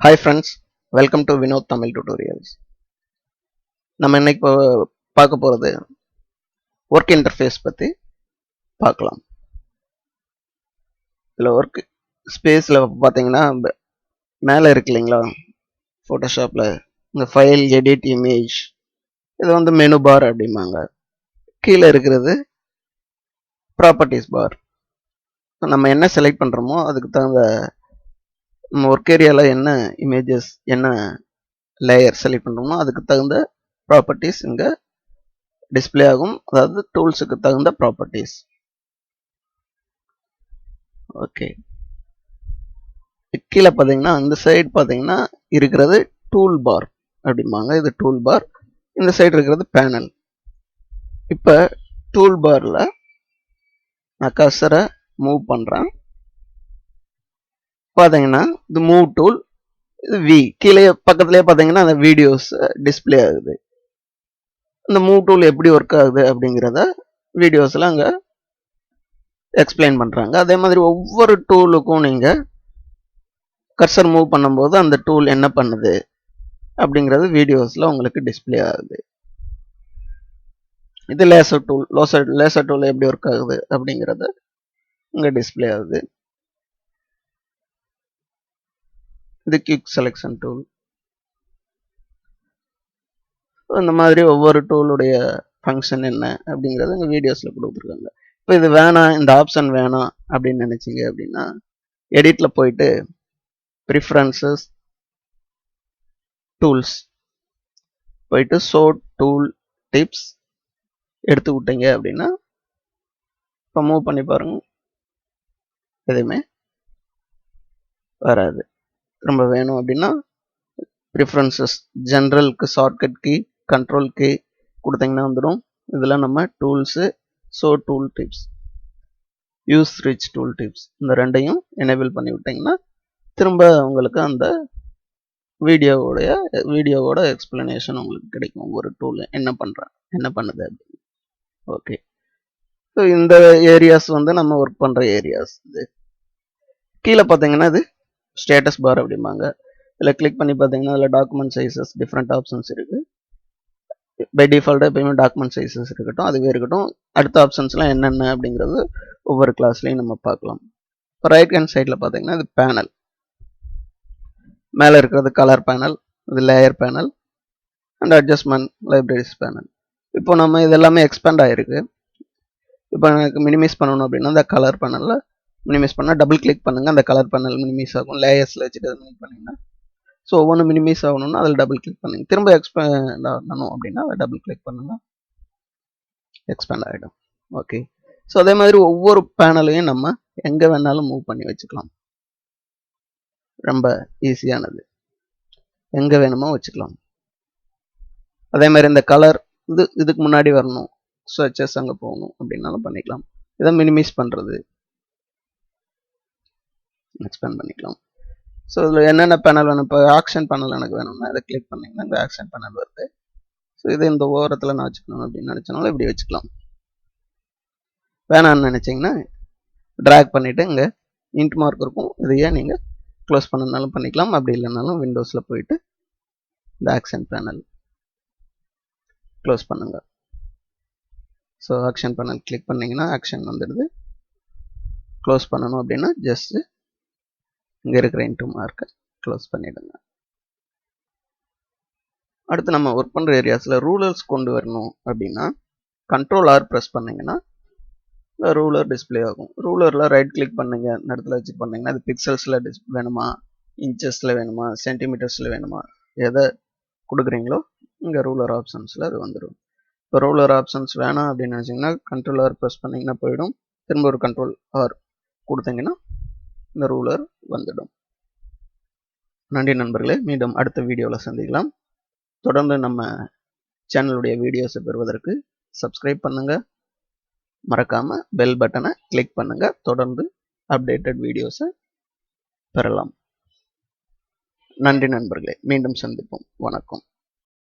Hi friends, welcome to Vinod Tamil Tutorials. நம்ம இன்னைக்கு பார்க்க போறது ஒர்க் இன்டர்ஃபேஸ் பத்தி பார்க்கலாம். இதுல ஒர்க் ஸ்பேஸ்ல பாத்தீங்கன்னா மேல இருக்கு இல்லைங்களா, போட்டோஷாப்ல இந்த ஃபைல், எடிட், இமேஜ், இது வந்து மெனு பார் அப்படிம்பாங்க. கீழே இருக்கிறது ப்ராப்பர்ட்டிஸ் பார். நம்ம என்ன செலக்ட் பண்றோமோ அதுக்கு தகுந்த நம்ம ஒர்க் ஏரியால என்ன இமேஜஸ், என்ன லேயர் செலக்ட் பண்றோமோ அதுக்கு தகுந்த ப்ராப்பர்ட்டிஸ் இங்க டிஸ்பிளே ஆகும். அதாவது டூல்ஸுக்கு தகுந்த ப்ராப்பர்ட்டிஸ். ஓகே, கீழே பார்த்தீங்கன்னா இந்த சைடு பார்த்தீங்கன்னா இருக்கிறது டூல் பார் அப்படிம்பாங்க. இது டூல் பார். இந்த சைடு இருக்கிறது பேனல். இப்போ டூல் பார்ல நான் கர்சரை மூவ் பண்றேன். பார்த்தீங்கன்னா இது மூவ் டூல், இது வி. கீழே பக்கத்துலேயே பார்த்தீங்கன்னா அந்த வீடியோஸ் டிஸ்பிளே ஆகுது. இந்த மூவ் டூல் எப்படி ஒர்க் ஆகுது அப்படிங்கிறத வீடியோஸ்ல அங்கே எக்ஸ்பிளைன் பண்றாங்க. அதே மாதிரி ஒவ்வொரு டூலுக்கும் நீங்க கர்சர் மூவ் பண்ணும்போது அந்த டூல் என்ன பண்ணுது அப்படிங்கிறது வீடியோஸ்ல உங்களுக்கு டிஸ்பிளே ஆகுது. இது லேசர் டூல். லேசர் டூல் எப்படி ஒர்க் ஆகுது அப்படிங்கிறது இங்க டிஸ்பிளே ஆகுது. இது குயிக் செலக்ஷன் டூல். இந்த மாதிரி ஒவ்வொரு டூலுடைய ஃபங்க்ஷன் என்ன அப்படிங்கறது இங்க வீடியோஸ்ல கொடுத்துருக்காங்க. இப்போ இது வேணாம், இந்த ஆப்ஷன் வேணாம் அப்படின்னு நினைச்சீங்க அப்படின்னா எடிட்ல போயிட்டு ப்ரிஃபரன்சஸ், டூல்ஸ் போயிட்டு ஷோ டூல் டிப்ஸ் எடுத்து விட்டீங்க அப்படின்னா இப்போ மூவ் பண்ணி பாருங்க, எதுவுமே வராது. திரும்ப வேணும் அப்படின்னா ப்ரிஃபரன்சஸ், ஜென்ரலுக்கு ஷார்ட்கட் கீ கண்ட்ரோல் கீ கொடுத்தீங்கன்னா வந்துடும். இதில் நம்ம tools, show tool tips, use rich tool tips, இந்த ரெண்டையும் எனேபிள் பண்ணி விட்டீங்கன்னா திரும்ப உங்களுக்கு அந்த வீடியோவோட எக்ஸ்பிளனேஷன் உங்களுக்கு கிடைக்கும். ஒவ்வொரு டூல் என்ன பண்ணுது அப்படின்னு. ஓகே, ஸோ இந்த ஏரியாஸ் வந்து நம்ம ஒர்க் பண்ணுற ஏரியாஸ். இது கீழே பார்த்தீங்கன்னா இது ஸ்டேட்டஸ் பார் அப்படிம்பாங்க. இதில் கிளிக் பண்ணி பார்த்தீங்கன்னா அதில் டாக்குமெண்ட் சைஸஸ், டிஃப்ரெண்ட் ஆப்ஷன்ஸ் இருக்குது. பை டிஃபால்ட்டாக எப்பயுமே டாக்குமெண்ட் சைஸஸ் இருக்கட்டும், அதுவே இருக்கட்டும். அடுத்த ஆப்ஷன்ஸ்லாம் என்னென்ன அப்படிங்கிறது ஒவ்வொரு கிளாஸ்லையும் நம்ம பார்க்கலாம். இப்போ ரைட் ஹேண்ட் சைடில் பார்த்தீங்கன்னா இது பேனல். மேலே இருக்கிறது கலர் பேனல், இது layer panel and adjustment libraries panel. இப்போ நம்ம இதெல்லாமே எக்ஸ்பேண்ட் ஆகிருக்கு. இப்போ எனக்கு மினிமைஸ் பண்ணணும் அப்படின்னா அந்த கலர் பேனலில் மினிமைஸ் பண்ணால் டபுள் கிளிக் பண்ணுங்கள், அந்த கலர் பேனல் மினிமைஸ் ஆகும். லேயர்ஸில் வச்சுட்டு அதை மினிமைஸ் பண்ணிங்கன்னா ஸோ ஒவ்வொன்று மினிமைஸ் ஆகணும்னா அதில் டபுள் கிளிக் பண்ணுங்க. திரும்ப எக்ஸ்பேண்ட் ஆகணும் அப்படின்னா அதை டபுள் கிளிக் பண்ணுங்க, எக்ஸ்பேண்ட் ஆகிடும். ஓகே, ஸோ அதே மாதிரி ஒவ்வொரு பேனலையும் நம்ம எங்கே வேணாலும் மூவ் பண்ணி வச்சுக்கலாம். ரொம்ப ஈஸியானது, எங்கே வேணுமோ வச்சுக்கலாம். அதே மாதிரி இந்த கலர் இதுக்கு முன்னாடி வரணும், ஸ்வட்சஸ் அங்கே போகணும் அப்படின்னாலும் பண்ணிக்கலாம். இதை மினிமைஸ் பண்ணுறது, எக்ஸ்பேண்ட் பண்ணிக்கலாம். ஸோ இதில் என்னென்ன பேனல் வேணும், இப்போ ஆக்ஷன் பேனல் எனக்கு வேணும்னா அதை கிளிக் பண்ணிங்கன்னா இந்த ஆக்ஷன் பேனல் வருது. ஸோ இதை இந்த ஓரத்தில் நான் வச்சுக்கணும் அப்படின்னு நினச்சனாலும் இப்படி வச்சுக்கலாம். வேணான்னு நினச்சிங்கன்னா ட்ராக் பண்ணிவிட்டு இங்கே இன்ட் மார்க் இருக்கும், இதையே நீங்கள் க்ளோஸ் பண்ணனாலும் பண்ணிக்கலாம். அப்படி இல்லைனாலும் விண்டோஸில் போயிட்டு இந்த ஆக்ஷன் பேனல் க்ளோஸ் பண்ணுங்க. ஸோ ஆக்ஷன் பேனல் கிளிக் பண்ணிங்கன்னா ஆக்ஷன் வந்துடுது. க்ளோஸ் பண்ணணும் அப்படின்னா ஜஸ்ட் இங்கே இருக்கிற இன்ட்டு மார்க்கை க்ளோஸ் பண்ணிவிடுங்க. அடுத்து நம்ம ஒர்க் பண்ணுற ஏரியாஸில் ரூலர்ஸ் கொண்டு வரணும் அப்படின்னா கண்ட்ரோல் ஆர் ப்ரெஸ் பண்ணிங்கன்னா ரூலர் டிஸ்பிளே ஆகும். ரூலரில் ரைட் கிளிக் பண்ணுங்க, இந்த இடத்துல வச்சு பண்ணிங்கன்னா அது பிக்சல்ஸில் வேணுமா, இன்ச்சஸில் வேணுமா, சென்டிமீட்டர்ஸில் வேணுமா, எதை கொடுக்குறீங்களோ இங்கே ரூலர் ஆப்ஷன்ஸில் அது வந்துடும். இப்போ ரூலர் ஆப்ஷன்ஸ் வேணாம் அப்படின்னு நினச்சிங்கன்னா கண்ட்ரோல் ஆர் ப்ரெஸ் பண்ணிங்கன்னா போயிடும். திரும்ப ஒரு கண்ட்ரோல் ஆர் கொடுத்தீங்கன்னா இந்த ரூலர் வந்துடும். நன்றி நண்பர்களே, மீண்டும் அடுத்த வீடியோவில் சந்திக்கலாம். தொடர்ந்து நம்ம சேனலுடைய வீடியோஸை பெறுவதற்கு சப்ஸ்கிரைப் பண்ணுங்க, மறக்காம பெல் பட்டனை கிளிக் பண்ணுங்க. தொடர்ந்து அப்டேட்டட் வீடியோஸை பெறலாம். நன்றி நண்பர்களே, மீண்டும் சந்திப்போம். வணக்கம்.